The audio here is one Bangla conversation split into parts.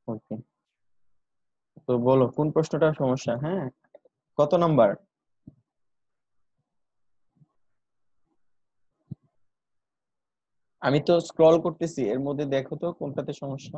ওকে, তো বলো কোন প্রশ্নটা সমস্যা। হ্যাঁ, কত নাম্বার? আমি তো স্ক্রল করতেছি, এর মধ্যে দেখো তো কোনটাতে সমস্যা।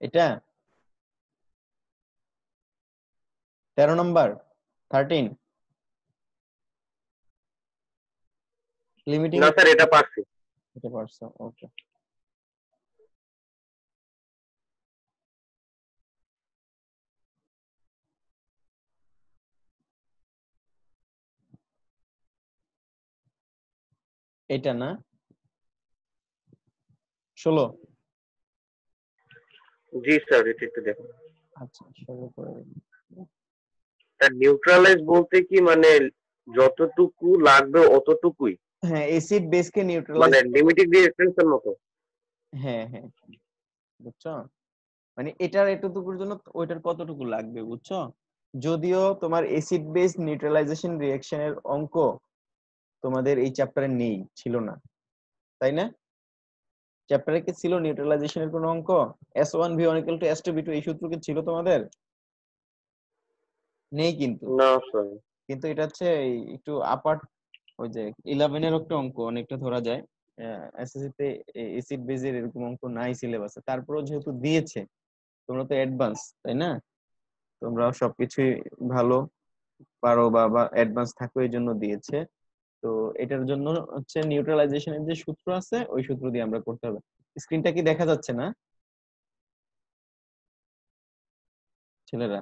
এটা 13 নাম্বার, 13 লিমিটিং। না স্যার, এটা পারছি। এটা পারছো, ওকে। এটা না, 16। জি স্যার, এটা একটু দেখুন। আচ্ছা, 16 করে দিন। স্যার নিউট্রালাইজ বলতে কি মানে যতটুকু লাগবে অতটুকুই, হ্যাঁ, অ্যাসিড বেসকে নিউট্রালাইজ মানে করো। লিমিটিং রেজিস্ট্যান্সের মতো? হ্যাঁ হ্যাঁ, বুঝছো, মানে এটার এতটুকুর জন্য ওইটার কতটুকু লাগবে, বুঝছো। যদিও তোমার অ্যাসিড বেস নিউট্রালাইজেশন রিঅ্যাকশনের অঙ্ক তোমাদের এই চ্যাপ্টারে নেই, ছিল না, তাই না? চ্যাপ্টারে কি ছিল নিউট্রালাইজেশনের কোনো অঙ্ক? S1V1 = S2V2 এই সূত্র কি ছিল তোমাদের? নেই কিন্তু। না স্যার। কিন্তু এটা হচ্ছে একটু আপার, ওই যে 11-এর একটা অঙ্ক অনেকটা ধরা যায়। এসএসসি তে এসিড বেজের এরকম অঙ্ক নাই সিলেবাসে, তারপরেও যেহেতু দিয়েছে, তোমরা তো অ্যাডভান্স, তাই না? তোমরা সবকিছুই ভালো পারো বা অ্যাডভান্স থাকো, এই জন্য দিয়েছে। তো এটার জন্য হচ্ছে নিউট্রালাইজেশনের যে সূত্র আছে ওই সূত্র দিয়ে আমরা করতে হবে। স্ক্রিনটা কি দেখা যাচ্ছে না ছেলেরা?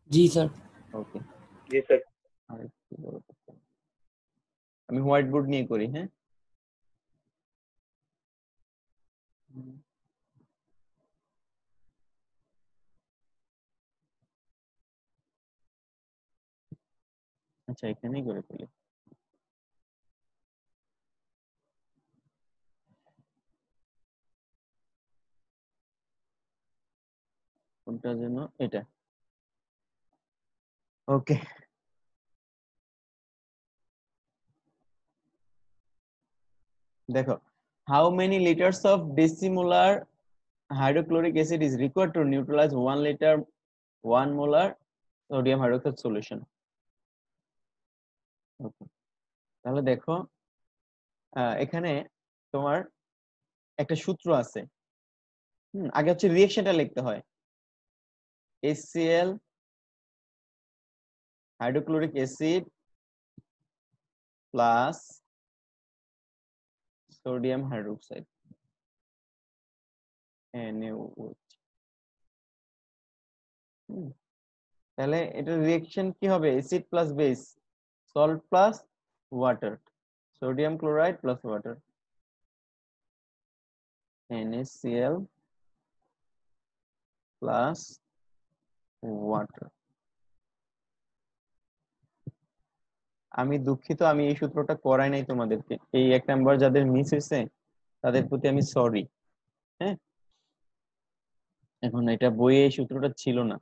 জি স্যার। ওকে, জি স্যার। আর একটু বড় করতে হবে। আমি হোয়াইট বোর্ড নিয়ে করি, হ্যাঁ। আচ্ছা, এখানেই করে ফেলি। কোনটা যেন, এটা। ওকে, দেখো, how many litres of decimolar hydrochloric acid is required to neutralize 1 liter 1 molar sodium hydroxide solution? Okay. তাহলে দেখো, এখানে তোমার একটা সূত্র আছে। আগে হচ্ছে রিঅ্যাকশনটা লিখতে হয়। HCl hydrochloric acid plus sodium hydroxide NaOH। তাহলে এটা রিঅ্যাকশন কি হবে? Acid plus base, salt plus water, sodium chloride plus water, NaCl plus water. আমি দুঃখিত, আমি এই সূত্রটা করাই নাই তোমাদেরকে। এই 1 নাম্বার যাদের মিস হয়েছে তাদের প্রতি আমি সরি। হ্যাঁ, এখন এটা বইয়ে এই সূত্রটা ছিল না,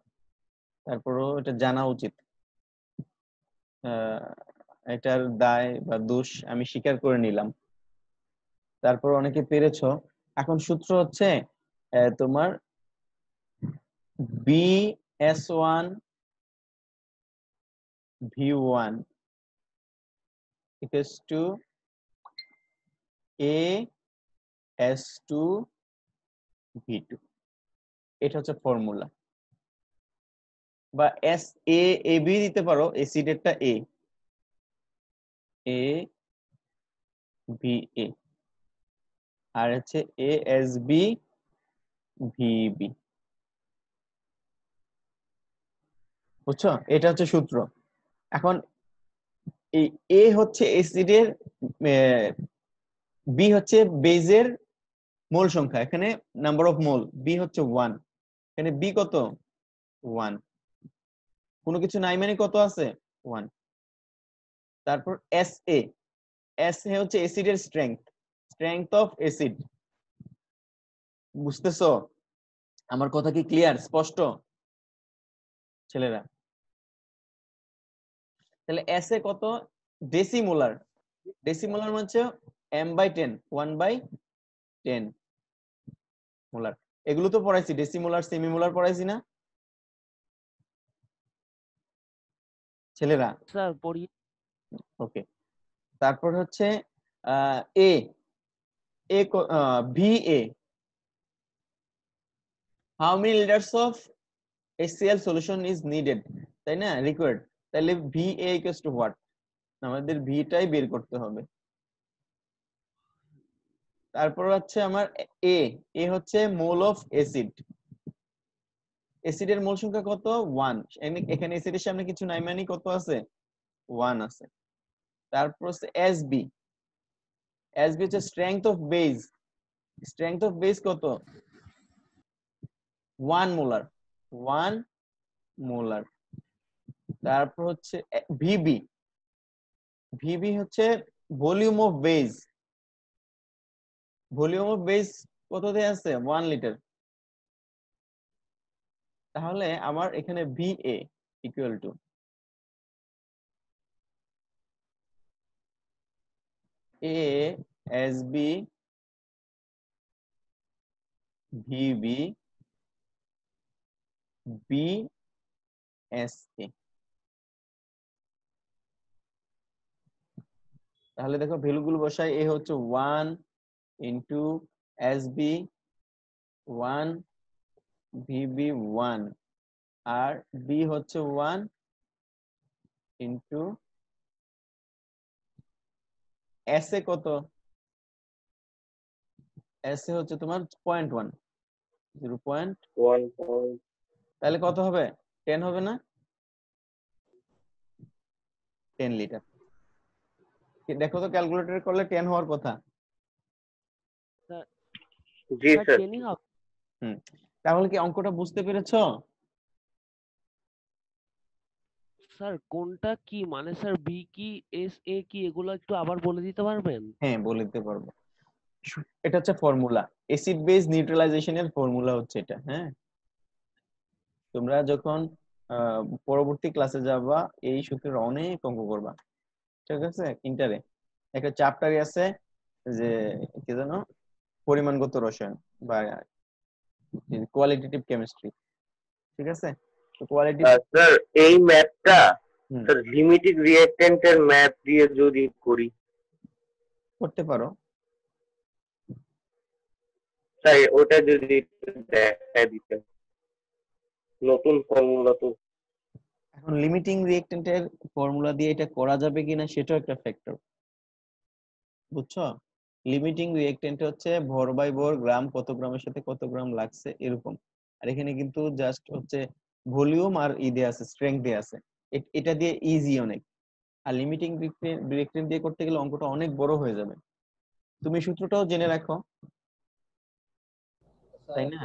তারপরেও এটা জানা উচিত। আহ এটার দায় বা দোষ আমি স্বীকার করে নিলাম, তারপর অনেকে পেরেছো। এখন সূত্র হচ্ছে তোমার BS1V1 equals to AS2V2, এটা হচ্ছে ফর্মুলা। বা SAAB দিতে পারো, অ্যাসিডেরটা ABA, আর হচ্ছে ASBVB। বুঝছো, এটা হচ্ছে সূত্র। এখন এই A হচ্ছে অ্যাসিডের, বি হচ্ছে বেজের মোল সংখ্যা, এখানে নাম্বার অফ মোল, বি হচ্ছে 1, এখানে বি কত 1, কোনো কিছু নাই মানে কত আছে 1। তারপর এস এ, এস এ হচ্ছে অ্যাসিডের স্ট্রেংথ, স্ট্রেংথ অফ অ্যাসিড। বুঝতেছো আমার কথা কি ক্লিয়ার, স্পষ্ট ছেলেরা? তাহলে এস এ কত, ডেসিমোলার, ডেসিমোলার মানে হচ্ছে m/10, 1/10 মোলার। এগুলো তো পড়াইছি, ডেসিমোলার সেমিমোলার পড়াইছি না ছেলেরা? স্যার পড়ি। ওকে। তারপর হচ্ছে A A V A, how many litres of HCl solution is needed, তাই না, রিকোয়ার্ড। তাহলে V A equals to what, আমাদের ভিটাই বের করতে হবে। তারপর হচ্ছে আমার এ, এ হচ্ছে মোল অফ অ্যাসিড, অ্যাসিডের মোল সংখ্যা কত 1, এখানে অ্যাসিডের সামনে কিছু নাই মানে কত আছে 1 আছে। তারপর হচ্ছে এসবি, এসবি হচ্ছে strength of base, strength of base কত 1 মোলার, 1 মোলার। তারপর হচ্ছে ভিবি, ভিবি হচ্ছে volume of base, volume of base কত দেয়া আছে 1 লিটার। তাহলে আমার এখানে VA equal to A S B VB B S A. তাহলে দেখো ভ্যালুগুলো বসাই, এ হচ্ছে 1 ইন্টু এস বি 1, ভিবি 1, আর বি হচ্ছে 1 ইন্টু এস এ কত, এস এ হচ্ছে তোমার 0.1, 0. 1. তাহলে কত হবে 10 হবে না, 10 লিটার। দেখো তো ক্যালকুলেটর করলে 10 হওয়ার কথা। জি স্যার স্যার। 10 হবে। তাহলে কি অঙ্কটা বুঝতে পেরেছো? স্যার কোনটা কি মানে স্যার, বি কি এস এ কি, এগুলো একটু আবার বলে দিতে পারবেন? হ্যাঁ বলে দিতে পারবো। এটা হচ্ছে ফর্মুলা, অ্যাসিড বেস নিউট্রালাইজেশনের ফর্মুলা হচ্ছে এটা। হ্যাঁ, তোমরা যখন পরবর্তী ক্লাসে যাবা এই সূত্রের অনেক অঙ্ক করবা, ঠিক আছে। ইন্টারে একটা চ্যাপ্টারই আছে যে কি জানো, পরিমাণগত রসায়ন বা কোয়ালিটেটিভ কেমিস্ট্রি, ঠিক আছে। তো কোয়ালিটি স্যার এই ম্যাথটা স্যার লিমিটিং রিঅ্যাকট্যান্টের ম্যাথ দিয়ে যদি করি, করতে পারো। তাই ওটা যদি একটু দেখায় দিতেন, নতুন ফর্মুলা তো। এখন লিমিটিং রিঅ্যাকট্যান্টের ফর্মুলা দিয়ে এটা করা যাবে কিনা সেটাও একটা ফ্যাক্টর, বুঝছো। লিমিটিং রিঅ্যাকট্যান্ট হচ্ছে ভর বাই ভর, গ্রাম কত গ্রামের সাথে কত গ্রাম লাগছে এরকম। আর এখানে কিন্তু জাস্ট হচ্ছে ভলিউম আর ই দেয়া আছে, স্ট্রেংথ দেয়া আছে, এটা দিয়ে ইজি অনেক। আর লিমিটিং রিঅ্যাকট্যান্ট দিয়ে করতে গেলে অঙ্কটা অনেক বড় হয়ে যাবে। তুমি সূত্রটাও জেনে রাখো, তাই না?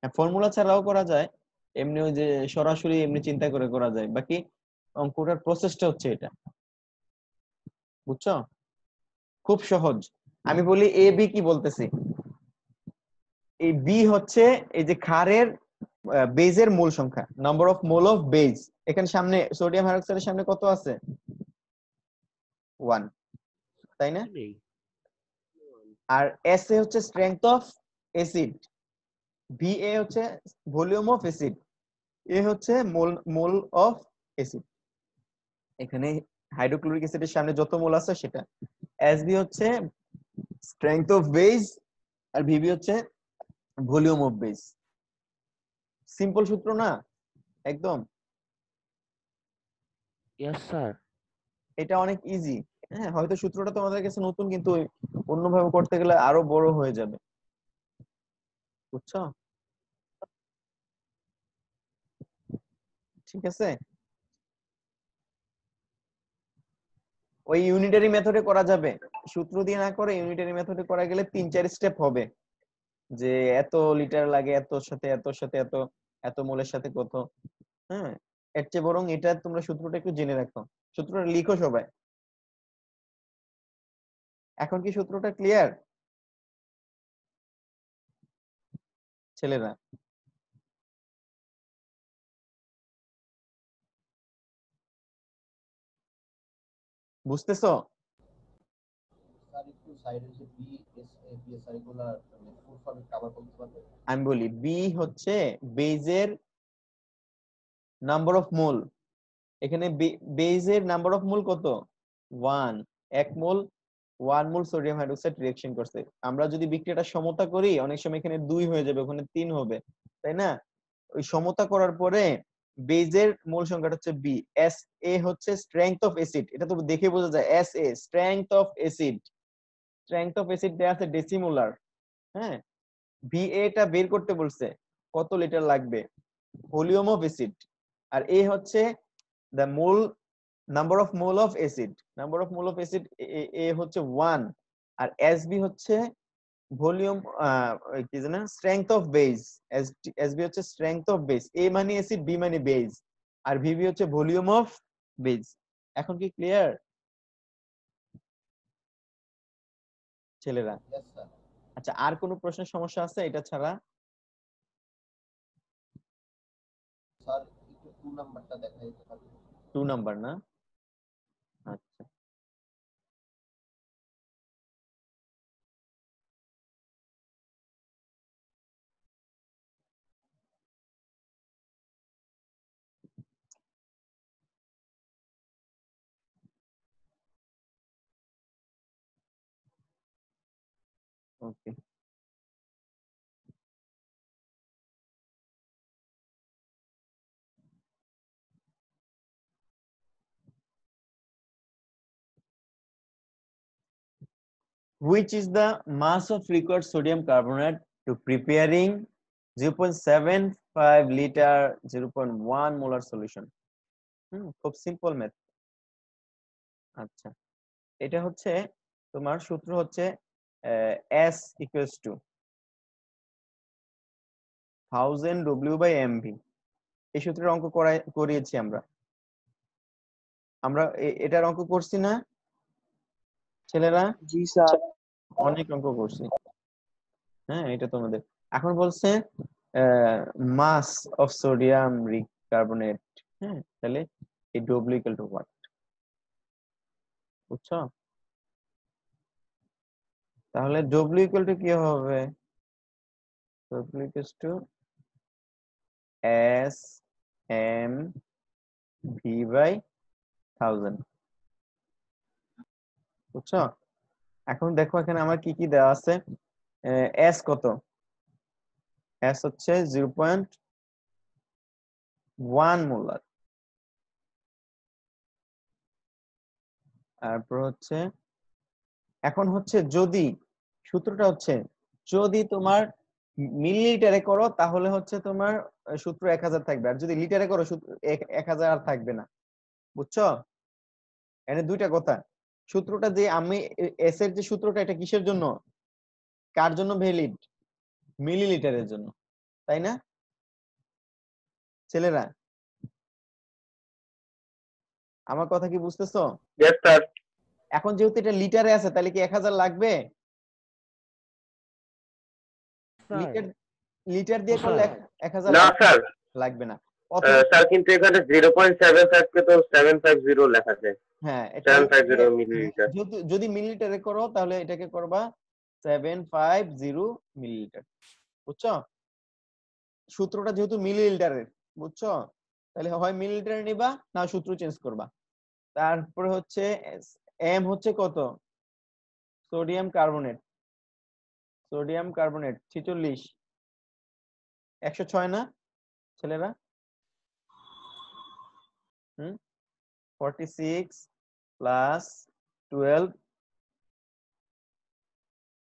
হ্যাঁ, ফর্মুলা ছাড়াও করা যায়, এমনি ওই যে সরাসরি এমনি চিন্তা করে করা যায়। বাকি অঙ্কটার প্রসেসটা হচ্ছে এটা, বুঝছো, খুব সহজ। আমি বলি এ বি কি বলতেছি, এই বি হচ্ছে এই যে ক্ষারের বেজের মোল সংখ্যা, number of mole of base. এখানে সামনে সোডিয়াম হাইড্রোক্সাইডের সামনে কত আছে 1, তাই না। নেই। আর এস এ হচ্ছে strength of acid, V A হচ্ছে ভলিউম অফ অ্যাসিড, এ হচ্ছে মোল মোল অফ অ্যাসিড। এখানে হাইড্রোক্লোরিক অ্যাসিডের সামনে যত মোল আছে সেটা। এস বি হচ্ছে স্ট্রেংথ অফ বেজ, আর ভিবি হচ্ছে ভলিউম অফ বেজ। সিম্পল সূত্র না একদম, ইয়েস স্যার। এটা অনেক ইজি। হ্যাঁ, হয়তো সূত্রটা তোমাদের কাছে নতুন, কিন্তু অন্যভাবে করতে গেলে আরো বড় হয়ে যাবে, বুঝছো। ঠিক আছে। ওই ইউনিটারি মেথডে করা যাবে, সূত্র দিয়ে না করে ইউনিটারি মেথডে করা গেলে 3-4 স্টেপ হবে, যে এত লিটার লাগে, এতর সাথে এতর সাথে এত, এত মোলের সাথে কত। হ্যাঁ, এর চেয়ে বরং এটা তোমরা সূত্রটা একটু জেনে রাখো, সূত্রটা লিখো সবাই। এখন কি সূত্রটা ক্লিয়ার ছেলেরা? বুঝতেছো? আমি বলি বি হচ্ছে বেজের নাম্বার অফ মোল। এখানে বেজের নাম্বার অফ মোল কত? 1। 1 মোল 1 মোল সোডিয়াম হাইড্রোক্সাইড রিঅ্যাকশন করছে। আমরা যদি বিক্রিয়াটা সমতা করি অনেক সময় এখানে 2 হয়ে যাবে, ওখানে 3 হবে, তাই না? ওই সমতা করার পরে বেজের মোল সংখ্যাটা হচ্ছে বি। এস এ হচ্ছে স্ট্রেংথ অফ অ্যাসিড, এটা তো দেখে বোঝা যায়। S A strength of acid, strength of acid দেয়া আছে ডেসিমোলার। হ্যাঁ, ভি এটা বের করতে বলছে কত লিটার লাগবে, ভলিউম অফ অ্যাসিড। আর এ হচ্ছে the mole number of mole of acid, number of mole of acid এ হচ্ছে 1। আর SB হচ্ছে ভলিউম, কি জানা, স্ট্রেংথ অফ বেস। SB হচ্ছে স্ট্রেংথ অফ বেস, A মানে অ্যাসিড, B মানে বেস, আর VB হচ্ছে ভলিউম অফ বেস। এখন কি ক্লিয়ার ছেলেরা? আচ্ছা, আর কোনো প্রশ্নের সমস্যা আছে এটা ছাড়া? স্যার একটু 2 নাম্বারটা দেখাই। 2 নাম্বার না? আচ্ছা, ওকে। Which is the mass of required sodium carbonate to preparing 0.75 liter 0.1 molar solution? খুব সিম্পল ম্যাথ। আচ্ছা, এটা হচ্ছে তোমার সূত্র হচ্ছে S equals to 1000 W by MV। এই সূত্রের অঙ্ক করিয়েছি আমরা। আমরা এটার অঙ্ক করছি না ছেলেরা? জি স্যার। অনেক অঙ্ক করছি। হ্যাঁ, এটা তোমাদের এখন বলছে মাস অফ সোডিয়াম কার্বনেট। হ্যাঁ, তাহলে এই ডব্লিউ ইকুয়াল টু হোয়াট, বুঝছো? তাহলে ডব্লিউ ইকুয়াল টু কি হবে? W equal to S M V by 1000, বুঝছো? এখন দেখো এখানে আমার কি কি দেওয়া আছে। এস কত? এস হচ্ছে 0.1 মোলার। তারপর হচ্ছে এখন হচ্ছে যদি সূত্রটা হচ্ছে যদি তোমার মিলিলিটারে করো তাহলে হচ্ছে তোমার সূত্র 1000 থাকবে, আর যদি লিটারে করো 1000 আর থাকবে না, বুঝছো? এখানে দুইটা কথা। সূত্রটা যে আমি এস এর যে সূত্রটা, এটা কিসের জন্য, কার জন্য ভ্যালিড? মিলিলিটারের জন্য, তাই না ছেলেরা? আমার কথা কি বুঝতেছো? Yes sir. এখন যেহেতু এটা লিটারে আছে তাহলে কি 1000 লাগবে? স্যার লিটার লিটার দিয়ে ও করলে স্যার 1000 না লাগবে? স্যার, লাগবে না। অথবা স্যার কিন্তু এখানে 0.75 কে তো 750 লেখা যায়। হ্যাঁ, এটা 750 মিলিলিটার। যদি মিলিলিটারে করো তাহলে এটাকে করবা 750 মিলিলিটার, বুঝছো? সূত্রটা যেহেতু মিলিলিটারের, বুঝছো? তাহলে হয় মিলিলিটারে নিবা না সূত্র চেঞ্জ করবা। তারপরে হচ্ছে এম হচ্ছে কত? সোডিয়াম কার্বনেট, সোডিয়াম কার্বনেট 46, 106 না ছেলেরা? 46 প্লাস 12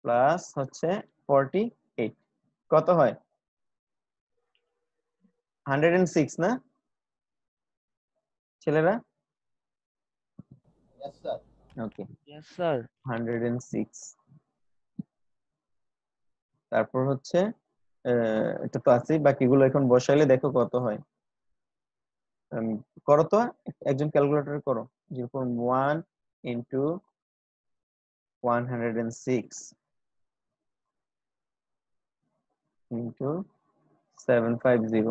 প্লাস হচ্ছে 48 কত হয়? 106 না ছেলেরা? ওকে, ইয়েস স্যার। 106। তারপর হচ্ছে এটা তো আছেই, বাকিগুলো এখন বসাইলে দেখো কত হয়। উম, করো তো, একজন ক্যালকুলেটর করো। 0.1 ইন্টু 106 ইন্টু 750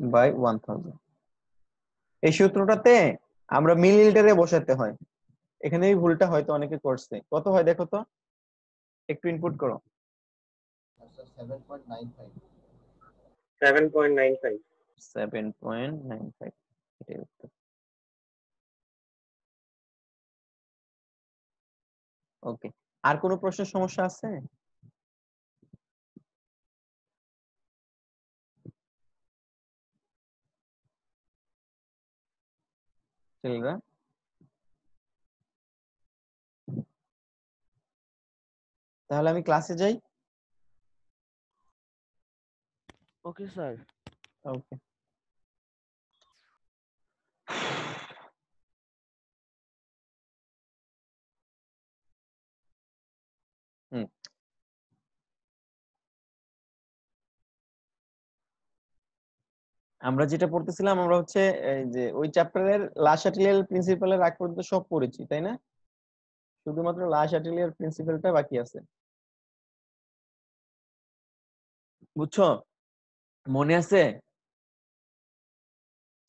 বাই 1000। এই সূত্রটাতে আমরা মিলিলিটারে বসাতে হয়। এখানে এই ভুলটা হয়তো অনেকে করছে। কত হয় দেখো তো, একটু ইনপুট করো। 7.95। 7.95, এটাই উত্তর। ওকে, আর কোনো প্রশ্নের সমস্যা আছে? ছেলেরা, তাহলে আমি ক্লাসে যাই। Okay sir. ওকে। হুম, আমরা যেটা পড়তেছিলাম, আমরা হচ্ছে এই যে ওই চ্যাপ্টারের লা শাটিলিয়ার প্রিন্সিপালের আগ পর্যন্ত সব পড়েছি, তাই না? শুধুমাত্র লা শাটিলিয়ার প্রিন্সিপালটা বাকি আছে। বুঝছো? মনে আছে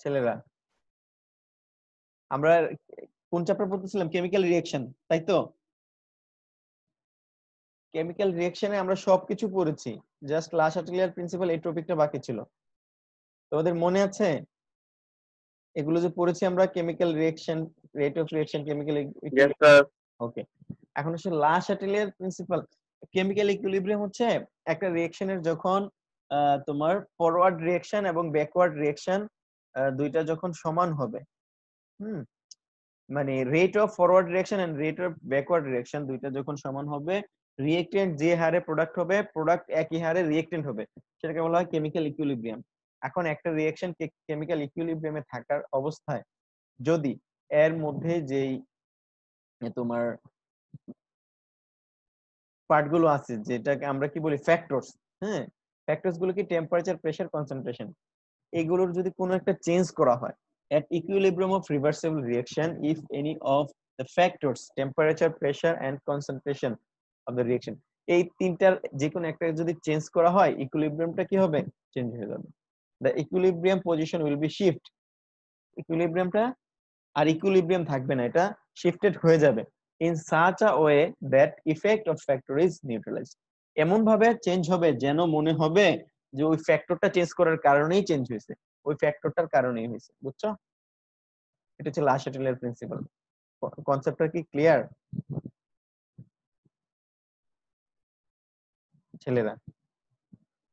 ছেলেরা? আমরা কোন চ্যাপ্টার পড়তেছিলাম? কেমিক্যাল রিঅ্যাকশন, তাই তো? কেমিক্যাল রিঅ্যাকশনে আমরা সবকিছু পড়েছি, জাস্ট লা শাটিলিয়ার প্রিন্সিপাল এই টপিকটা বাকি ছিল। তোমাদের মনে আছে এগুলো যে পড়েছি আমরা? Chemical reaction, rate of reaction, chemical yes sir. Okay. এখন হচ্ছে লা শাটিলিয়ার প্রিন্সিপাল। কেমিক্যাল ইকুইলিব্রিয়াম হচ্ছে একটা রিঅ্যাকশনের যখন তোমার ফরওয়ার্ড রিঅ্যাকশন এবং ব্যাকওয়ার্ড রিঅ্যাকশন দুইটা যখন সমান হবে, হুম, মানে rate of forward reaction and rate of backward reaction দুইটা যখন সমান হবে, রিঅ্যাকটেন্ট যে হারে প্রোডাক্ট হবে, প্রোডাক্ট একই হারে রিঅ্যাকটেন্ট হবে, সেটাকে বলা হয় কেমিক্যাল ইকুইলিব্রিয়াম। এখন একটা রিঅ্যাকশন কেমিক্যাল ইকুইলিব্রিয়ামে থাকার অবস্থায় যদি এর মধ্যে যেই তোমার পার্ট গুলো আছে, যেটাকে আমরা কি বলি ফ্যাক্টরস, হ্যাঁ, ফ্যাক্টরস গুলো কি টেম্পারেচার, প্রেসার, কনসেন্ট্রেশন, এগুলোর যদি কোনো একটা চেঞ্জ করা হয় at equilibrium of reversible reaction, if any of the factors temperature, pressure and concentration of the reaction, এই তিনটার যে কোনো একটা যদি চেঞ্জ করা হয়, ইকুইলিব্রিয়ামটা কি হবে? চেঞ্জ হয়ে যাবে। the equilibrium position will be shift, ইকুইলিব্রিয়ামটা আর ইকুইলিব্রিয়াম থাকবে না, এটা শিফটেড হয়ে যাবে in such a way that effect of factor is neutralized, এমন ভাবে চেঞ্জ হবে যেন মনে হবে যে ওই ফ্যাক্টরটা চেঞ্জ করার কারণেই চেঞ্জ হয়েছে, ওই ফ্যাক্টরটার কারণেই হয়েছে। বুঝছো? এটা হচ্ছে লা শাটিলিয়ার প্রিন্সিপাল। কনসেপ্টটা কি ক্লিয়ার ছেলেরা?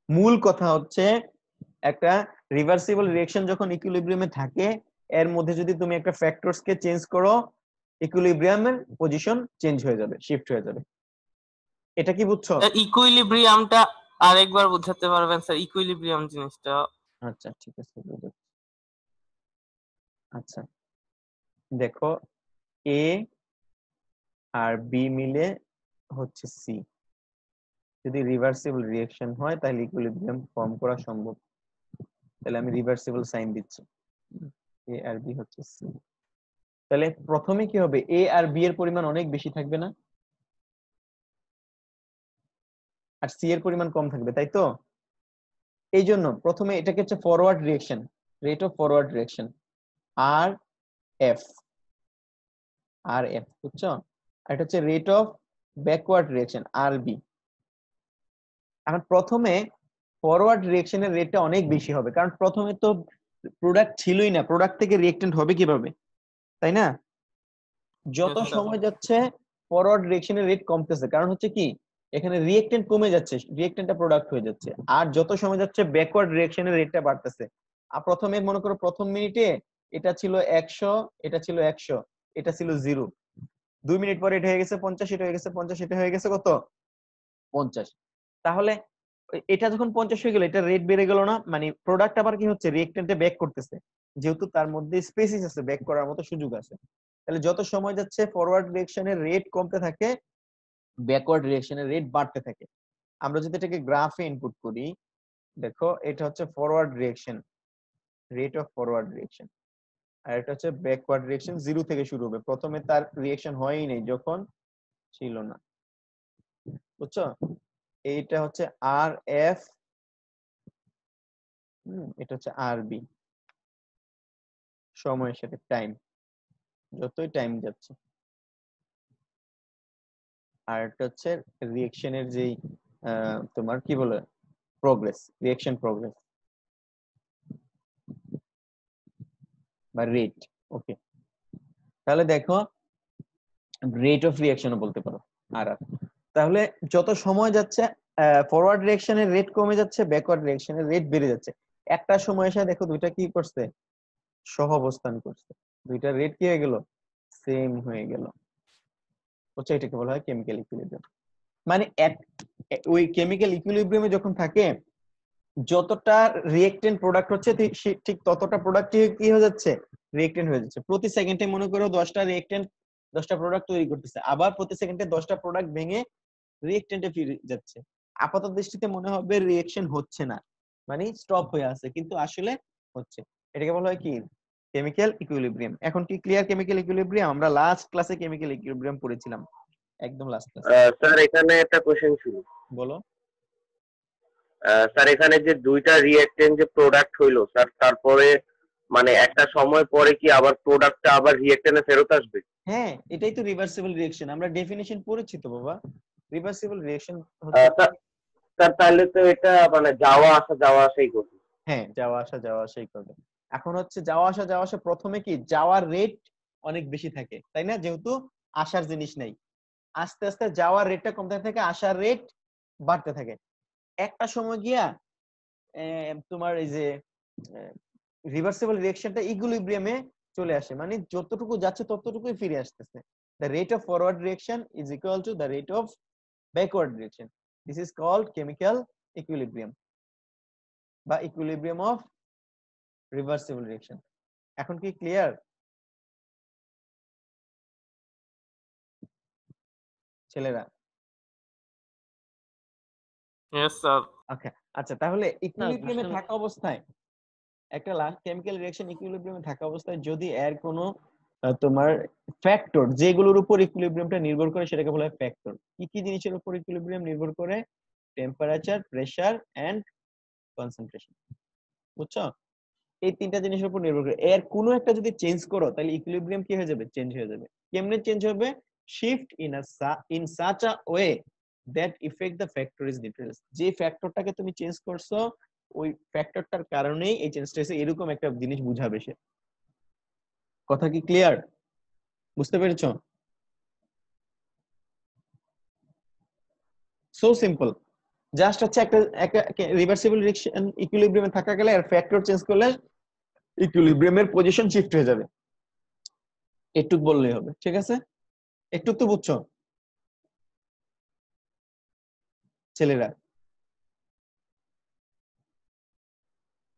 মূল কথা হচ্ছে একটা রিভার্সিবল রিঅ্যাকশন যখন ইকুইলিব্রিয়ামে থাকে, এর মধ্যে যদি তুমি একটা ফ্যাক্টরস কে চেঞ্জ করো, ইকুইলিব্রিয়ামের পজিশন চেঞ্জ হয়ে যাবে, শিফট হয়ে যাবে। এটা কি বুঝছো? ইকুইলিব্রিয়ামটা আরেকবার বোঝাতে পারবেন স্যার? ইকুইলিব্রিয়াম জিনিসটা। আচ্ছা ঠিক আছে, বুঝেছি। আচ্ছা দেখো, এ আর বি মিলে হচ্ছে সি, যদি রিভার্সিবল রিঅ্যাকশন হয় তাহলে ইকুইলিব্রিয়াম ফর্ম করা সম্ভব। তাহলে আমি রিভার্সিবল সাইন দিচ্ছি, এ আর বি হচ্ছে সি। তাহলে প্রথমে কি হবে? এ আর বি এর পরিমাণ অনেক বেশি থাকবে না, আর সি এর পরিমাণ কম থাকবে, তাই তো? এই জন্য প্রথমে এটাকে হচ্ছে forward reaction, rate of forward reaction, R F, R F, বুঝছো? আর এটা হচ্ছে rate of backward reaction, R B. এখন প্রথমে ফরওয়ার্ড রিঅ্যাকশনের রেটটা অনেক বেশি হবে, কারণ প্রথমে তো প্রোডাক্ট ছিলই না, প্রোডাক্ট থেকে রিঅ্যাকটেন্ট হবে কিভাবে, তাই না? যত Yes, sir. সময় যাচ্ছে ফরওয়ার্ড রিঅ্যাকশনের রেট কমতেছে, কারণ হচ্ছে কি এখানে রিঅ্যাকটেন্ট কমে যাচ্ছে, রিঅ্যাকটেন্টটা প্রোডাক্ট হয়ে যাচ্ছে। আর যত সময় যাচ্ছে ব্যাকওয়ার্ড রিঅ্যাকশনের রেটটা বাড়তেছে। আর প্রথমে মনে করো প্রথম মিনিটে এটা ছিল 100, এটা ছিল 100, এটা ছিল 0, 2 মিনিট পরে এটা হয়ে গেছে 50, এটা হয়ে গেছে 50, এটা হয়ে গেছে কত? 50। তাহলে এটা যখন 50 হয়ে গেল, এটা রেট বেড়ে গেল না, মানে প্রোডাক্ট আবার কি হচ্ছে? রিঅ্যাকটেন্টে ব্যাক করতেছে, যেহেতু তার মধ্যে স্পেসিস আছে, ব্যাক করার মতো সুযোগ আছে, তাহলে যত সময় যাচ্ছে ফরওয়ার্ড ডিরেকশনের রেট কমতে থাকে, ব্যাকওয়ার্ড ডিরেকশনের রেট বাড়তে থাকে। আমরা যদি এটাকে গ্রাফে ইনপুট করি, দেখো এটা হচ্ছে forward direction, rate of forward direction, আর এটা হচ্ছে ব্যাকওয়ার্ড ডিরেকশন। 0 থেকে শুরু হবে, প্রথমে তার রিঅ্যাকশন হয়ই নাই যখন ছিল না, বুঝছো? এইটা হচ্ছে আর এফ, এটা হচ্ছে আর বি, সময়ের সাথে টাইম, যতই টাইম যাচ্ছে। আর এটা হচ্ছে রিঅ্যাকশনের যেই তোমার কি বলে প্রোগ্রেস, রিঅ্যাকশন প্রোগ্রেস বা রেট। ওকে, তাহলে দেখো রেট অফ রিঅ্যাকশনও বলতে পারো আর আর। তাহলে যত সময় যাচ্ছে ফরওয়ার্ড ডিরেকশনের রেট কমে যাচ্ছে, ব্যাকওয়ার্ড ডিরেকশনের রেট বেড়ে যাচ্ছে। একটা সময় এসে দেখো দুইটা কি করছে, সহ অবস্থান করছে, দুইটা রেট কি হয়ে গেল, সেম হয়ে গেল, বুঝছো? এটাকে বলা হয় কেমিক্যাল ইকুইলিব্রিয়াম। মানে ওই কেমিক্যাল ইকুইলিব্রিয়ামে যখন থাকে, যতটা রিঅ্যাকটেন্ট প্রোডাক্ট হচ্ছে ঠিক ততটা প্রোডাক্ট কি হয়ে যাচ্ছে, রিঅ্যাকটেন্ট হয়ে যাচ্ছে। প্রতি সেকেন্ডে মনে করো 10টা রিঅ্যাকটেন্ট 10টা প্রোডাক্ট তৈরি করতেছে, আবার প্রতি সেকেন্ডে 10টা প্রোডাক্ট ভেঙে রিঅ্যাকটেন্টে ফিরে যাচ্ছে। আপাতত দৃষ্টিতে মনে হবে রিঅ্যাকশন হচ্ছে না, মানে স্টপ হয়ে আছে, কিন্তু আসলে হচ্ছে। এটাকে বলা হয় কি, কেমিক্যাল ইকুইলিব্রিয়াম। এখন কি ক্লিয়ার কেমিক্যাল ইকুইলিব্রিয়াম? আমরা লাস্ট ক্লাসে কেমিক্যাল ইকুইলিব্রিয়াম পড়েছিলাম, একদম লাস্ট ক্লাসে। স্যার এখানে একটা কোশ্চেন ছিল। বলো। স্যার এখানে যে দুইটা রিঅ্যাকটেন্ট যে প্রোডাক্ট হইলো স্যার, তারপরে মানে একটা সময় পরে কি আবার প্রোডাক্টটা আবার রিঅ্যাকটেন্টে ফেরত আসবে? হ্যাঁ, এটাই তো রিভার্সিবল রিঅ্যাকশন, আমরা ডেফিনিশন পড়েছি তো বাবা। রিভার্সিবল রিঅ্যাকশন হচ্ছে, স্যার তাহলে তো এটা মানে যাওয়া আসাই করবে। হ্যাঁ যাওয়া আসাই করবে। এখন হচ্ছে যাওয়া আসা প্রথমে কি যাওয়ার রেট অনেক বেশি থাকে, তাই না? যেহেতু আসার জিনিস নাই, আস্তে আস্তে যাওয়ার রেটটা কমতে থাকে, আসার রেট বাড়তে থাকে। একটা সময় গিয়া তোমার এই যে রিভার্সিবল রিঅ্যাকশনটা ইকুইলিব্রিয়ামে চলে আসে, মানে যতটুকু যাচ্ছে ততটুকুই ফিরে আসতেছে। The rate of forward reaction is equal to the rate of backward reaction. This is called chemical equilibrium বা ইকুইলিব্রিয়াম অফ রিভার্সিবল রিঅ্যাকশন। এখন কি ক্লিয়ার ছেলেরা? Yes sir. ওকে, আচ্ছা, তাহলে ইকুইলিব্রিয়ামে বুঝতে থাকা অবস্থায়, একটা কেমিক্যাল রিঅ্যাকশন ইকুইলিব্রিয়ামে থাকা অবস্থায় যদি এর কোনো তোমার ফ্যাক্টর, যেগুলোর উপর ইকুইলিব্রিয়ামটা নির্ভর করে সেটাকে বলা হয় ফ্যাক্টর। কি কি জিনিসের উপর ইকুইলিব্রিয়াম নির্ভর করে? টেম্পারেচার, প্রেসার এন্ড কনসেন্ট্রেশন, বুঝছো? এই তিনটা জিনিসের উপর নির্ভর করে। এর কোনো একটা যদি চেঞ্জ করো তাহলে ইকুইলিব্রিয়াম কি হয়ে যাবে, চেঞ্জ হয়ে যাবে। কেমনে চেঞ্জ হবে? Shift in such a way that effect the factor is difference. যে ফ্যাক্টরটাকে তুমি চেঞ্জ করছো ওই ফ্যাক্টরটার কারণেই এই চেঞ্জটা হয়েছে, এরকম একটা জিনিস বুঝাবে সে। কথা কি ক্লিয়ার? বুঝতে পেরেছো? So simple. জাস্ট হচ্ছে একটা রিভার্সিবল রিঅ্যাকশন ইকুইলিব্রিয়ামে থাকা গেলে আর ফ্যাক্টর চেঞ্জ করলে ইকুইলিব্রিয়ামের পজিশন শিফট হয়ে যাবে, একটু বললেই হবে। ঠিক আছে, একটু তো বুঝছো ছেলেরা?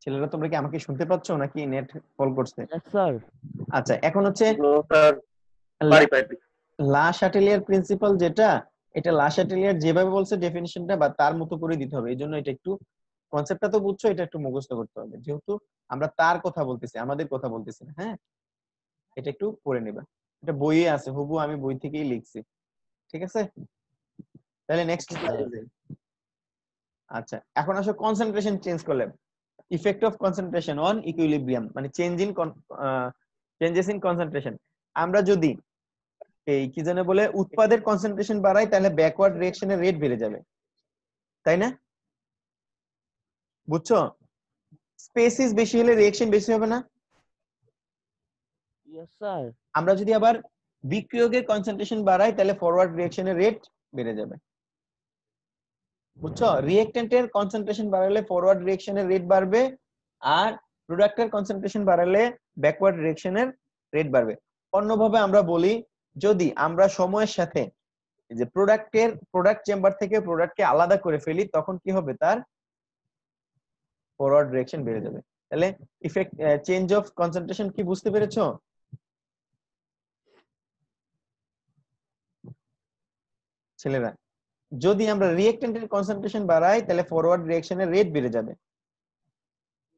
ছেলেরা তোমরা কি আমাকে শুনতে পাচ্ছ নাকি নেট কল করছে? স্যার। আচ্ছা, এখন হচ্ছে স্যার পারি। লা শাটেলিয়ার প্রিন্সিপাল যেটা, এটা লা শাটেলিয়ার যেভাবে বলছে ডেফিনিশনটা বা তার মতো করে দিতে হবে। এই জন্য এটা একটু, কনসেপ্টটা তো বুঝছো, এটা একটু মুখস্থ করতে হবে, যেহেতু আমরা তার কথা বলতেছি, আমাদের কথা বলতেছি না। হ্যাঁ, এটা একটু পড়ে নেবা, এটা বইয়ে আছে হুবু, আমি বই থেকেই লিখছি। ঠিক আছে, তাহলে নেক্সট। আচ্ছা, এখন আসো কনসেন্ট্রেশন চেঞ্জ করলে, effect of concentration on equilibrium, মানে চেঞ্জেস ইন কনসেন্ট্রেশন। আমরা যদি এই কি জানে বলে উৎপাদের কনসেন্ট্রেশন বাড়াই তাহলে ব্যাকওয়ার্ড রিঅ্যাকশনের রেট বেড়ে যাবে, তাই না? বুঝছো? স্পেসিস বেশি হলে রিঅ্যাকশন বেশি হবে না? Yes sir. আমরা যদি আবার বিক্রিয়কের কনসেন্ট্রেশন বাড়াই তাহলে ফরওয়ার্ড রিঅ্যাকশনের রেট বেড়ে যাবে, বুঝছো? রিঅ্যাকট্যান্টের কনসেন্ট্রেশন বাড়ালে ফরওয়ার্ড রিঅ্যাকশনের রেট বাড়বে, আর প্রোডাক্টের কনসেন্ট্রেশন বাড়ালে ব্যাকওয়ার্ড রিঅ্যাকশনের রেট বাড়বে। অন্যভাবে আমরা বলি, যদি আমরা সময়ের সাথে যে প্রোডাক্ট চেম্বার থেকে প্রোডাক্টকে আলাদা করে ফেলি তখন কি হবে, তার ফরওয়ার্ড ডিরেকশন বেড়ে যাবে। তাহলে ইফেক্ট চেঞ্জ অফ কনসেন্ট্রেশন কি বুঝতে পেরেছো ছেলেরা? যদি আমরা রিঅ্যাকট্যান্টের কনসেন্ট্রেশন বাড়াই তাহলে ফরওয়ার্ড রিঅ্যাকশনের রেট বেড়ে যাবে।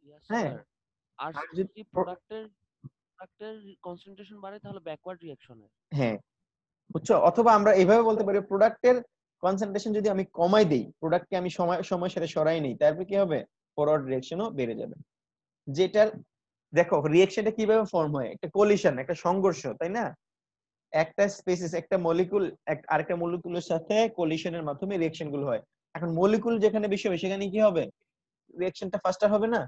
ইয়েস হ্যাঁ, স্যার। আর আর স্যার যদি যদি প্রোডাক্টের কনসেন্ট্রেশন বাড়ে তাহলে ব্যাকওয়ার্ড রিঅ্যাকশনের। হ্যাঁ বুঝছো, অথবা আমরা এইভাবে বলতে পারি প্রোডাক্টের কনসেন্ট্রেশন যদি আমি কমাই দেই, প্রোডাক্টকে আমি সময় সাথে সরাই নেই, তারপর কি হবে? ফরওয়ার্ড রিঅ্যাকশনও বেড়ে যাবে। যেটার দেখো রিঅ্যাকশনটা কিভাবে ফর্ম হয়, একটা কোলিশন, একটা সংঘর্ষ, তাই না? একটা স্পেসিস, একটা মলিকুল আরেকটা মলিকুলের সাথে কোলিশনের মাধ্যমে রিঅ্যাকশন গুলো হয়। এখন মলিকুল যেখানে বেশি হবে সেখানে কি হবে? রিঅ্যাকশনটা ফাস্টার হবে না?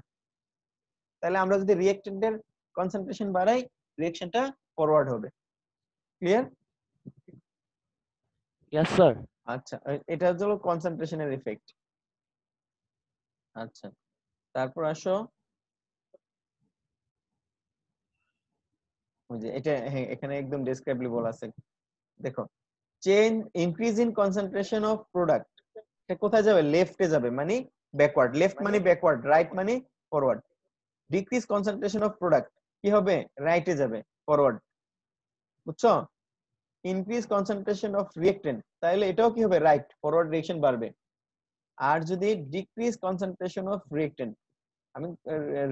তাহলে আমরা যদি রিঅ্যাকট্যান্টের কনসেন্ট্রেশন বাড়াই, রিঅ্যাকশনটা ফরওয়ার্ড হবে। ক্লিয়ার? Yes sir. আচ্ছা, এটা হলো কনসেন্ট্রেশনের ইফেক্ট। আচ্ছা, তারপর আসো ওই যে এটা, হ্যাঁ এখানে একদম ডেসক্রাইবলি বলা আছে। দেখো, change increase in concentration of product, এটা কোথায় যাবে? লেফটে যাবে, মানে ব্যাকওয়ার্ড। লেফট মানে ব্যাকওয়ার্ড, রাইট মানে forward. Decrease concentration of product কি হবে? রাইটে যাবে, ফরওয়ার্ড। বুঝছো? ইনক্রিজ কনসেন্ট্রেশন অফ রিঅ্যাকট্যান্ট, তাহলে এটাও কি হবে? রাইট, ফরওয়ার্ড রিঅ্যাকশন বাড়বে। আর যদি ডিক্রিজ কনসেন্ট্রেশন অফ রিঅ্যাকট্যান্ট, আমি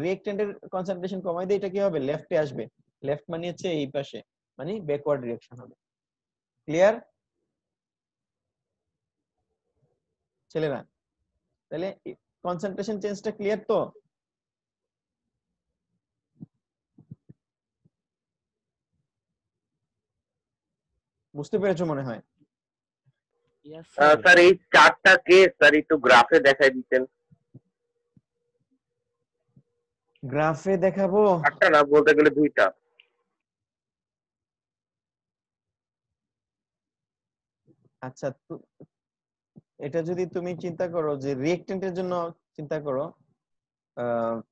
রিঅ্যাকট্যান্টের কনসেন্ট্রেশন কমাই দিই, এটা কি হবে? লেফটে আসবে। লেফট মানে হচ্ছে এই পাশে, মানে ব্যাকওয়ার্ড রিঅ্যাকশন হবে। ক্লিয়ার ছেলেরা? তাহলে কনসেন্ট্রেশন চেঞ্জটা ক্লিয়ার তো? বুঝতে পেরেছো মনে হয়? Yes sir. স্যার এই চারটা কেস স্যার একটু গ্রাফে দেখাই দিতেন। গ্রাফে দেখাবো? চারটা না, বলতে গেলে দুইটা। আচ্ছা, এটা যদি তুমি চিন্তা করো যে রিঅ্যাকট্যান্টের জন্য চিন্তা করো,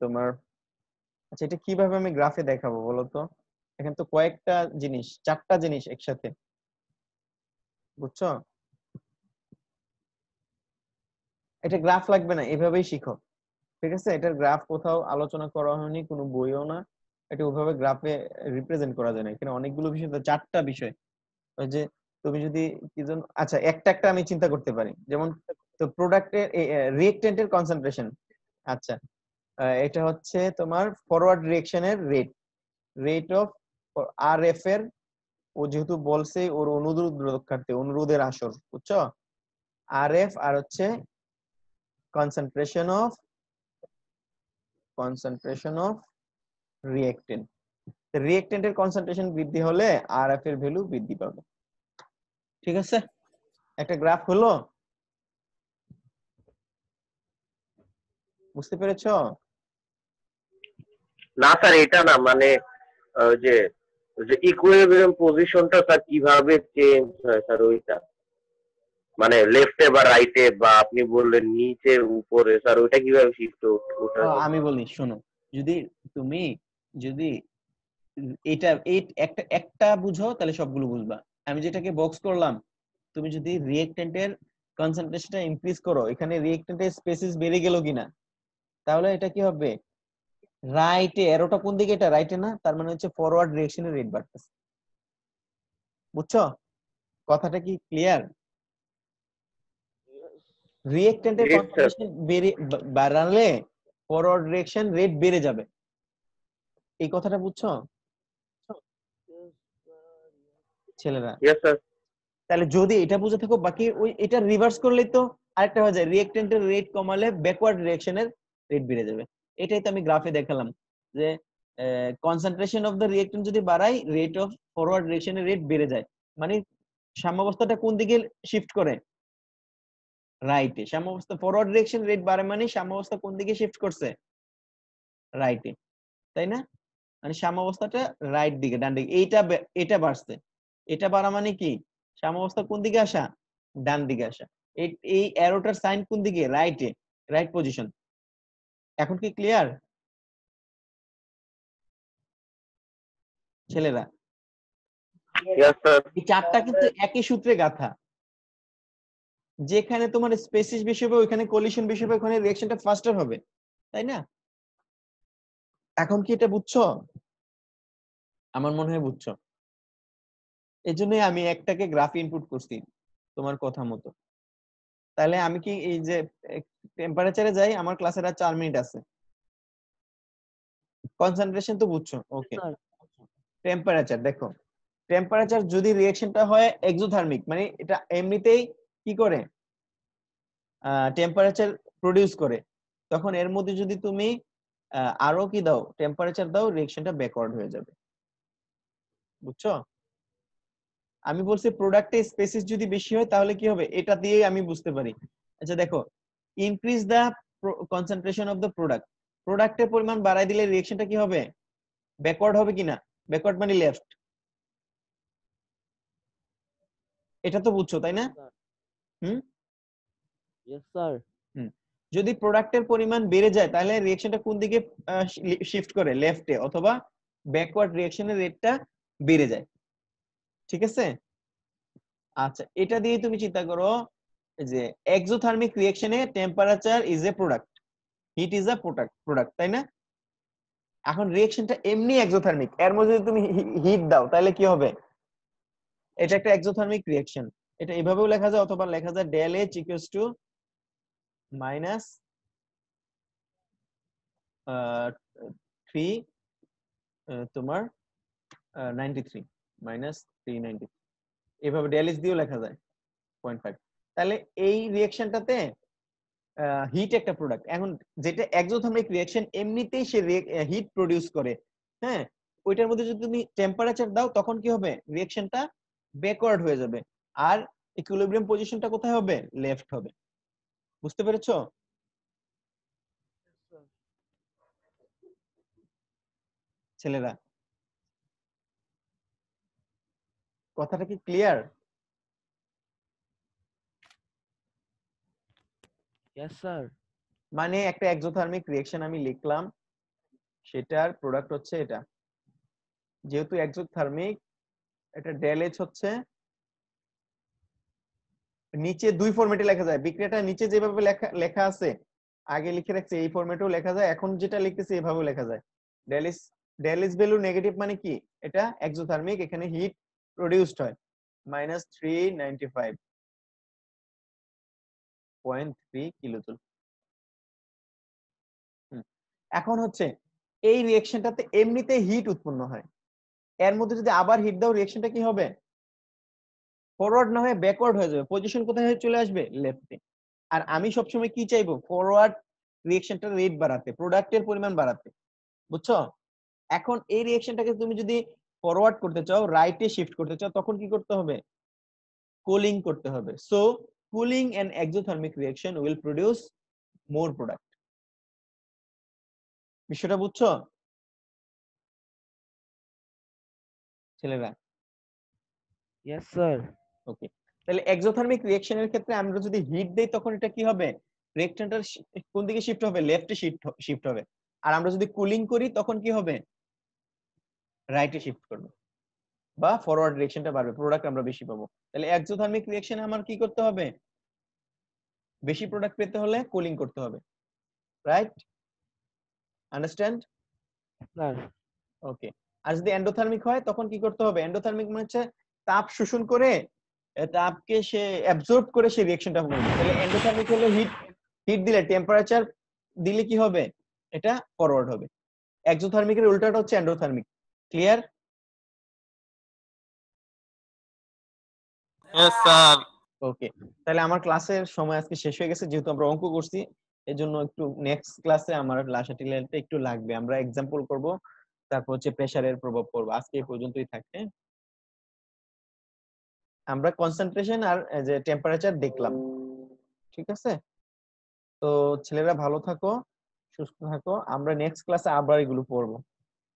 তোমার, আচ্ছা এটা কিভাবে আমি গ্রাফে দেখাবো বলো তো? এখানে তো কয়েকটা জিনিস, চারটা জিনিস একসাথে, বুঝছো? এটা গ্রাফ লাগবে না, এভাবেই শিখো। ঠিক আছে, এটার গ্রাফ কোথাও আলোচনা করা হয়নি, কোনো বইও না। এটা ওইভাবে গ্রাফে রিপ্রেজেন্ট করা যায় না, এখানে অনেকগুলো বিষয় তো, চারটা বিষয়। ওই যে তুমি যদি কি জন, আচ্ছা একটা একটা আমি চিন্তা করতে পারি, যেমন তো প্রোডাক্টের রিঅ্যাকট্যান্টের কনসেন্ট্রেশন। আচ্ছা, এটা হচ্ছে তোমার ফরওয়ার্ড রিঅ্যাকশনের rate, rate of R F এর, ও যেহেতু বলছে ওর অনুরোধ রক্ষার্থে, অনুরোধের আসর, বুঝছো? আর এফ, আর হচ্ছে কনসেন্ট্রেশন অফ রিঅ্যাকট্যান্ট। রিঅ্যাকট্যান্টের কনসেন্ট্রেশন বৃদ্ধি হলে আর এফ এর ভ্যালু বৃদ্ধি পাবে। ঠিক আছে, একটা গ্রাফ হলো, বুঝতে পেরেছো? না স্যার এটা না, মানে যে ইকুইলিব্রিয়াম পজিশনটা স্যার কিভাবে চেঞ্জ হয় স্যার ওইটা, মানে লেফটে বা রাইটে বা আপনি বললেন নিচে উপরে, স্যার ওইটা কিভাবে শিফট ওঠা যায়? আমি বলি শোনো, যদি তুমি যদি এটা এই একটা একটা বুঝো তাহলে সবগুলো বুঝবা। আমি যেটাকে বক্স করলাম, তুমি যদি রিঅ্যাকট্যান্টের কনসেন্ট্রেশনটা ইনক্রিজ করো, এখানে রিঅ্যাকট্যান্টের স্পেসিস বেড়ে গেল কিনা, তাহলে এটা কি হবে? রাইটে, এরোটা কোন দিকে? এটা রাইটে না, তার মানে হচ্ছে ফরওয়ার্ড রিঅ্যাকশনের রেট বাড়তেছে। বুঝছো কথাটা কি ক্লিয়ার? রিঅ্যাকট্যান্টের জি স্যার। কনসেন্ট্রেশন বাড়ালে ফরওয়ার্ড রিঅ্যাকশন রেট বেড়ে যাবে, এই কথাটা বুঝছো ছেলেরা? Yes sir. তাহলে যদি এটা বুঝে থাকো, বাকি ওই এটা রিভার্স করলেই তো আরেকটা হয়ে যায়, রিঅ্যাকট্যান্টের রেট কমালে ব্যাকওয়ার্ড রিঅ্যাকশনের রেট বেড়ে যাবে। এটাই তো আমি গ্রাফে দেখালাম, যে কনসেন্ট্রেশন অফ দ্য রিঅ্যাকট্যান্ট যদি বাড়াই, রেট অফ ফরওয়ার্ড রিঅ্যাকশনের রেট বেড়ে যায়, মানে সাম্যাবস্থাটা কোন দিকে শিফট করে? রাইটে। সাম্যাবস্থা, ফরওয়ার্ড রিঅ্যাকশন রেট বাড়ে মানে সাম্যাবস্থা কোন দিকে শিফট করছে? রাইটে, তাই না? মানে সাম্যাবস্থাটা রাইট দিকে, ডান দিকে। এটা বাড়ছে, এটা বাড়া মানে কি? সাম্যাবস্থা কোন দিকে আসা? ডান দিকে আসা। এই অ্যারোটার সাইন কোন দিকে? রাইটে, রাইট পজিশন। এখন কি ক্লিয়ার ছেলেরা? Yes sir. এই চারটা কিন্তু একই সূত্রে গাঁথা, যেখানে তোমার স্পেসিস বেশি হবে ওইখানে কলিশন বেশি হবে, ওখানে রিঅ্যাকশনটা ফাস্টার হবে, তাই না? এখন কি এটা বুঝছো? আমার মনে হয় বুঝছো। এই জন্যই আমি একটাকে গ্রাফ ইনপুট করছি তোমার কথা মতো। তাহলে আমি কি এই যে টেম্পারেচারে যাই, আমার ক্লাসের আর 4 মিনিট আছে। কনসেন্ট্রেশন তো বুঝছো, ওকে। স্যার টেম্পারেচার দেখো, টেম্পারেচার যদি রিঅ্যাকশনটা হয় এক্সোথার্মিক, মানে এটা এমনিতেই কি করে টেম্পারেচার প্রডিউস করে, তখন এর মধ্যে যদি তুমি আরো কি দাও, টেম্পারেচার দাও, রিঅ্যাকশনটা ব্যাকওয়ার্ড হয়ে যাবে। বুঝছো? আমি বলছি প্রোডাক্টে স্পেসিস যদি বেশি হয় তাহলে কি হবে, এটা দিয়ে আমি বুঝতে পারি। আচ্ছা দেখো, increase the concentration of the product, প্রোডাক্টের পরিমাণ বাড়াই দিলে রিঅ্যাকশনটা কি হবে, ব্যাকওয়ার্ড হবে কিনা? ব্যাকওয়ার্ড মানে লেফট। এটা তো বুঝছো তাই না? হুম ইয়েস স্যার। হুম। যদি প্রোডাক্টের পরিমাণ বেড়ে যায় তাহলে রিঅ্যাকশনটা কোন দিকে শিফট করে, লেফটে, অথবা ব্যাকওয়ার্ড রিঅ্যাকশনের রেটটা বেড়ে যায়। ঠিক আছে? আচ্ছা, এটা দিয়ে তুমি চিন্তা করো যে এক্সোথার্মিক রিঅ্যাকশনে temperature is a product, heat is a product, তাই না? এখন রিঅ্যাকশনটা এমনি এক্সোথার্মিক, এর মধ্যে যদি তুমি হিট দাও তাহলে কি হবে? এটা একটা এক্সোথার্মিক রিঅ্যাকশন। এটা এভাবেও লেখা যায়, অথবা লেখা যায় del H equals to minus 3 তোমার 93 মাইনাস 393, এভাবে ডেল এইচ দিয়েও লেখা যায় 0.5। তাহলে এই রিঅ্যাকশনটাতে হিট একটা প্রোডাক্ট। এখন যেটা এক্সোথার্মিক রিঅ্যাকশন এমনিতেই সে হিট প্রডিউস করে, হ্যাঁ, ওইটার মধ্যে যদি তুমি টেম্পারেচার দাও তখন কি হবে, রিঅ্যাকশনটা ব্যাকওয়ার্ড হয়ে যাবে, আর ইকুইলিব্রিয়াম পজিশনটা কোথায় হবে, লেফট হবে। বুঝতে পেরেছো ছেলেরা? কথাটা কি ক্লিয়ার? Yes sir. মানে একটা এক্সোথার্মিক রিঅ্যাকশন আমি লিখলাম, সেটার প্রোডাক্ট হচ্ছে এটা। যেহেতু এক্সোথার্মিক, এটা ডেল এইচ হচ্ছে, নিচে দুই ফরম্যাটে লেখা যায়, বিক্রিয়াটা নিচে যেভাবে লেখা লেখা আছে আগে লিখে রাখছে এই ফরম্যাটেও লেখা যায়, এখন যেটা লিখতেছি এভাবেও লেখা যায়। ডেল ইজ ভ্যালু নেগেটিভ মানে কি, এটা এক্সোথার্মিক, এখানে হিট প্রডিউসড হয় মাইনাস 395.3 কিলোজুল। এখন হচ্ছে এই রিঅ্যাকশনটাতে এমনিতে হিট উৎপন্ন হয়, এর মধ্যে যদি আবার হিট দাও রিঅ্যাকশনটা কি হবে, ফরওয়ার্ড না হয়ে ব্যাকওয়ার্ড হয়ে যাবে। পজিশন কোথায় হয়ে চলে আসবে, লেফটে। আর আমি সবসময় কি চাইবো, ফরওয়ার্ড রিঅ্যাকশনটার রেট বাড়াতে, প্রোডাক্টের পরিমাণ বাড়াতে। বুঝছো? এখন এই রিঅ্যাকশনটাকে তুমি যদি ফরওয়ার্ড করতে চাও, রাইটে শিফট করতে চাও, তখন কি করতে হবে, কুলিং করতে হবে। So cooling and exothermic reaction will produce more product. বিষয়টা বুঝছো ছেলেরা? Yes sir. ওকে। তাহলে এক্সোথার্মিক রিঅ্যাকশনের ক্ষেত্রে আমরা যদি হিট দেই তখন এটা কি হবে, রিঅ্যাকশনটা কোন দিকে শিফট হবে, লেফটে শিফট হবে। আর আমরা যদি কুলিং করি তখন কি হবে, রাইটে শিফট করবে, বা ফরওয়ার্ড রিঅ্যাকশনটা বাড়বে, প্রোডাক্ট আমরা বেশি পাবো। তাহলে এক্সোথার্মিক রিঅ্যাকশনে আমার কি করতে হবে, বেশি প্রোডাক্ট পেতে হলে কুলিং করতে হবে, রাইট? আন্ডারস্ট্যান্ড? Sir okay. আর যদি এন্ডোথার্মিক হয় তখন কি করতে হবে, এন্ডোথার্মিক মানে হচ্ছে তাপ শোষণ করে তাপকে সে অ্যাবজর্ব করে সে রিঅ্যাকশনটা করবে। তাহলে এন্ডোথার্মিক হলে হিট হিট দিলে, টেম্পারেচার দিলে কি হবে, এটা ফরওয়ার্ড হবে। এক্সোথার্মিকের উল্টাটা হচ্ছে endothermic. Clear? Yes sir. Okay. তাহলে আমার ক্লাসের সময় আজকে শেষ হয়ে গেছে, যেহেতু আমরা অঙ্ক করছি এজন্য একটু নেক্সট ক্লাসে আমার লাসাটিলাটা একটু লাগবে, আমরা এক্সাম্পল করব, তারপর হচ্ছে প্রেসারের প্রভাব পড়বো। আজকে এই পর্যন্তই থাকে। আমরা কনসেন্ট্রেশন আর যে টেম্পারেচার দেখলাম, ঠিক আছে? তো ছেলেরা ভালো থাকো, সুস্থ থাকো, আমরা নেক্সট ক্লাসে আবার এগুলো পড়বো।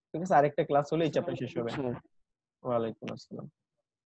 ঠিক আছে? আরেকটা ক্লাস হলে এই চ্যাপ্টার শেষ হবে। স্যার। ওয়ালাইকুম আসসালাম।